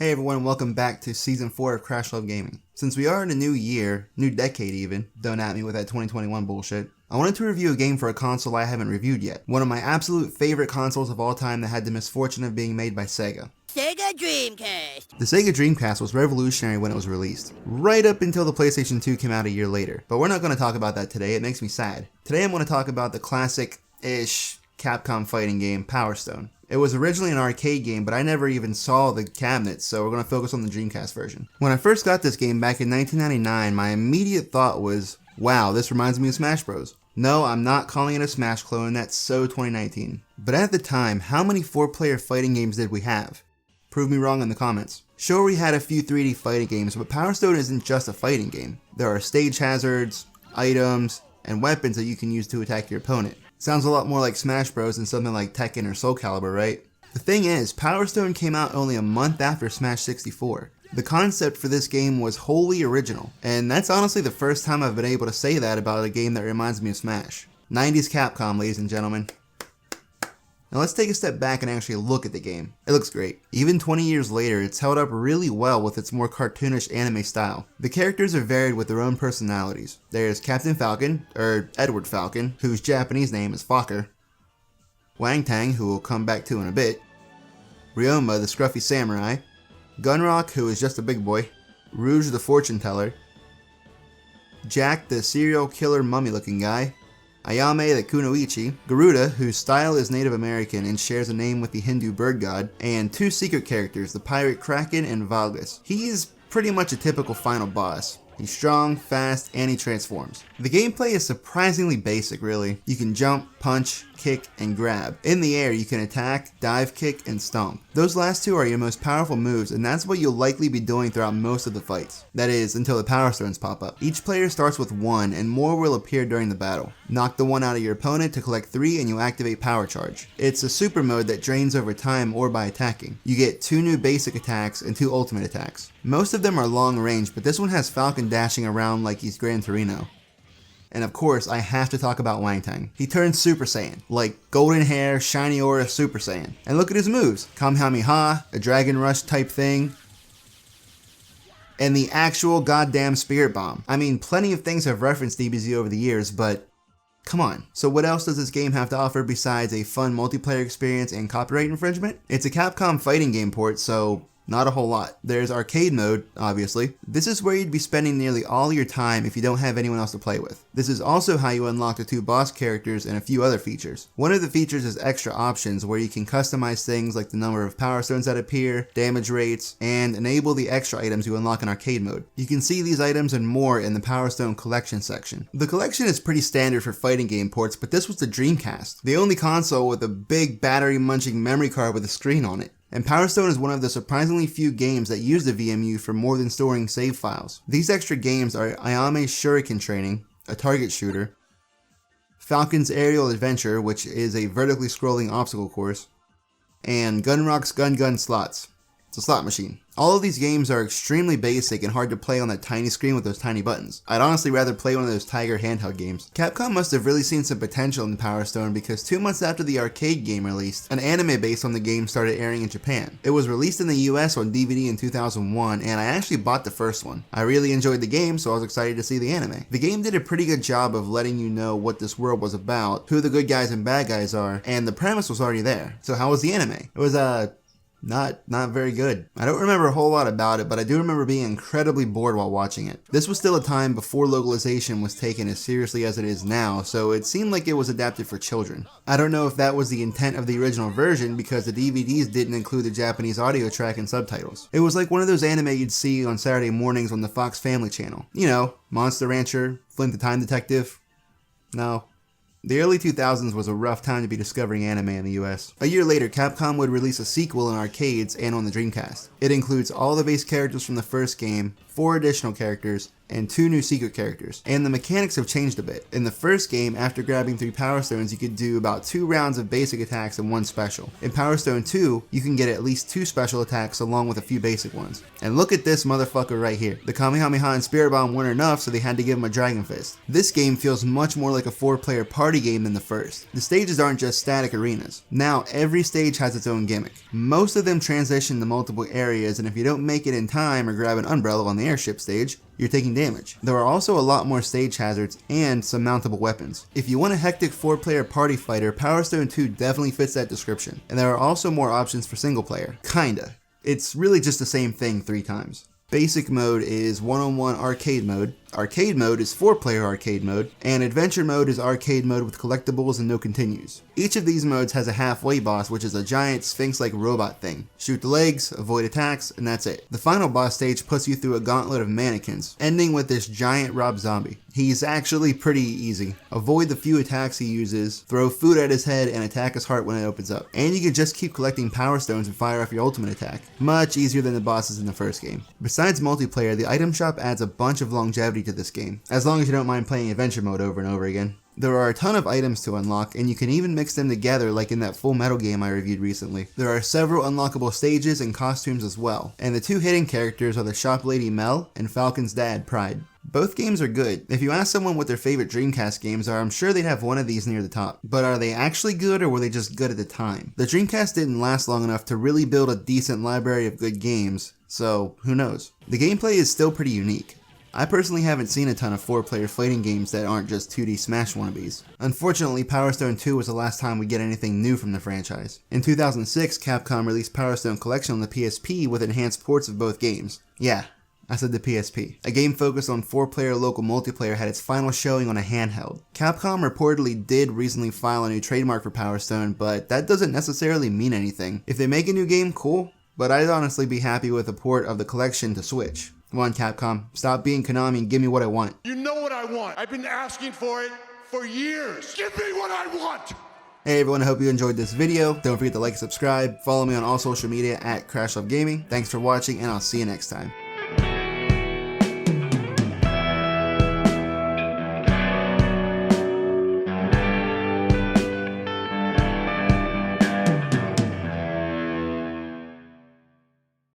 Hey everyone, welcome back to Season 4 of CrashLove Gaming. Since we are in a new year, new decade even, don't at me with that 2021 bullshit, I wanted to review a game for a console I haven't reviewed yet. One of my absolute favorite consoles of all time that had the misfortune of being made by Sega. Sega Dreamcast! The Sega Dreamcast was revolutionary when it was released, right up until the PlayStation 2 came out a year later. But we're not going to talk about that today, it makes me sad. Today I'm going to talk about the classic-ish Capcom fighting game, Power Stone. It was originally an arcade game, but I never even saw the cabinet, so we're going to focus on the Dreamcast version. When I first got this game back in 1999, my immediate thought was, wow, this reminds me of Smash Bros. No, I'm not calling it a Smash clone, that's so 2019. But at the time, how many 4-player fighting games did we have? Prove me wrong in the comments. Sure, we had a few 3D fighting games, but Power Stone isn't just a fighting game. There are stage hazards, items, and weapons that you can use to attack your opponent. Sounds a lot more like Smash Bros than something like Tekken or Soul Calibur, right? The thing is, Power Stone came out only a month after Smash 64. The concept for this game was wholly original, and that's honestly the first time I've been able to say that about a game that reminds me of Smash. 90s Capcom, ladies and gentlemen. Now let's take a step back and actually look at the game. It looks great. Even 20 years later, it's held up really well with its more cartoonish anime style. The characters are varied with their own personalities. There's Captain Falcon, or Edward Falcon, whose Japanese name is Fokker. Wang Tang, who we'll come back to in a bit. Ryoma, the scruffy samurai. Gunrock, who is just a big boy. Rouge, the fortune teller. Jack, the serial killer mummy looking guy. Ayame the Kunoichi, Garuda, whose style is Native American and shares a name with the Hindu bird god, and two secret characters, the pirate Kraken and Valgus. He's pretty much a typical final boss. He's strong, fast, and he transforms. The gameplay is surprisingly basic, really. You can jump, punch, kick, and grab. In the air, you can attack, dive kick, and stomp. Those last two are your most powerful moves, and that's what you'll likely be doing throughout most of the fights. That is, until the Power Stones pop up. Each player starts with one, and more will appear during the battle. Knock the one out of your opponent to collect 3, and you activate Power Charge. It's a super mode that drains over time or by attacking. You get 2 new basic attacks and 2 ultimate attacks. Most of them are long range, but this one has Falcon dashing around like he's Gran Torino. And of course, I have to talk about Wang Tang. He turns Super Saiyan, like golden hair, shiny aura Super Saiyan. And look at his moves. Kamehameha, a Dragon Rush type thing, and the actual goddamn Spirit Bomb. I mean, plenty of things have referenced DBZ over the years, but come on. So what else does this game have to offer besides a fun multiplayer experience and copyright infringement? It's a Capcom fighting game port, so not a whole lot. There's arcade mode, obviously. This is where you'd be spending nearly all your time if you don't have anyone else to play with. This is also how you unlock the 2 boss characters and a few other features. One of the features is extra options where you can customize things like the number of power stones that appear, damage rates, and enable the extra items you unlock in arcade mode. You can see these items and more in the Power Stone collection section. The collection is pretty standard for fighting game ports, but this was the Dreamcast, the only console with a big battery munching memory card with a screen on it. And Power Stone is one of the surprisingly few games that use the VMU for more than storing save files. These extra games are Ayame's Shuriken Training, a target shooter, Falcon's Aerial Adventure, which is a vertically scrolling obstacle course, and Gunrock's Gun Slots. It's a slot machine. All of these games are extremely basic and hard to play on that tiny screen with those tiny buttons. I'd honestly rather play one of those Tiger handheld games. Capcom must have really seen some potential in Power Stone because 2 months after the arcade game released, an anime based on the game started airing in Japan. It was released in the US on DVD in 2001, and I actually bought the first one. I really enjoyed the game, so I was excited to see the anime. The game did a pretty good job of letting you know what this world was about, who the good guys and bad guys are, and the premise was already there. So how was the anime? It was not very good. I don't remember a whole lot about it, but I do remember being incredibly bored while watching it. This was still a time before localization was taken as seriously as it is now, so it seemed like it was adapted for children. I don't know if that was the intent of the original version because the DVDs didn't include the Japanese audio track and subtitles. It was like one of those anime you'd see on Saturday mornings on the Fox Family Channel. You know, Monster Rancher, Flint the Time Detective. No. The early 2000s was a rough time to be discovering anime in the US. A year later, Capcom would release a sequel in arcades and on the Dreamcast. It includes all the base characters from the first game, 4 additional characters, and 2 new secret characters. And the mechanics have changed a bit. In the first game, after grabbing 3 Power Stones, you could do about 2 rounds of basic attacks and 1 special. In Power Stone 2, you can get at least 2 special attacks along with a few basic ones. And look at this motherfucker right here. The Kamehameha and Spirit Bomb weren't enough, so they had to give him a Dragon Fist. This game feels much more like a 4-player party game than the first. The stages aren't just static arenas. Now, every stage has its own gimmick. Most of them transition to multiple areas, and if you don't make it in time or grab an umbrella on the airship stage, you're taking damage. There are also a lot more stage hazards and some mountable weapons. If you want a hectic 4-player party fighter, Power Stone 2 definitely fits that description. And there are also more options for single player. Kinda. It's really just the same thing 3 times. Basic mode is one-on-one arcade mode. Arcade mode is 4-player arcade mode, and adventure mode is arcade mode with collectibles and no continues. Each of these modes has a halfway boss, which is a giant sphinx-like robot thing. Shoot the legs, avoid attacks, and that's it. The final boss stage puts you through a gauntlet of mannequins, ending with this giant Rob Zombie. He's actually pretty easy. Avoid the few attacks he uses, throw food at his head, and attack his heart when it opens up. And you can just keep collecting power stones and fire off your ultimate attack. Much easier than the bosses in the first game. Besides multiplayer, the item shop adds a bunch of longevity to this game, as long as you don't mind playing adventure mode over and over again. There are a ton of items to unlock, and you can even mix them together like in that Full Metal game I reviewed recently. There are several unlockable stages and costumes as well, and the 2 hidden characters are the shop lady Mel and Falcon's dad Pride. Both games are good. If you ask someone what their favorite Dreamcast games are, I'm sure they'd have one of these near the top. But are they actually good, or were they just good at the time? The Dreamcast didn't last long enough to really build a decent library of good games, so who knows? The gameplay is still pretty unique. I personally haven't seen a ton of 4-player fighting games that aren't just 2D Smash wannabes. Unfortunately, Power Stone 2 was the last time we get anything new from the franchise. In 2006, Capcom released Power Stone Collection on the PSP with enhanced ports of both games. Yeah, I said the PSP. A game focused on 4-player local multiplayer had its final showing on a handheld. Capcom reportedly did recently file a new trademark for Power Stone, but that doesn't necessarily mean anything. If they make a new game, cool, but I'd honestly be happy with a port of the collection to Switch. Come on, Capcom, stop being Konami and give me what I want. You know what I want. I've been asking for it for years. Give me what I want! Hey everyone, I hope you enjoyed this video. Don't forget to like and subscribe. Follow me on all social media at CrashLove Gaming. Thanks for watching, and I'll see you next time.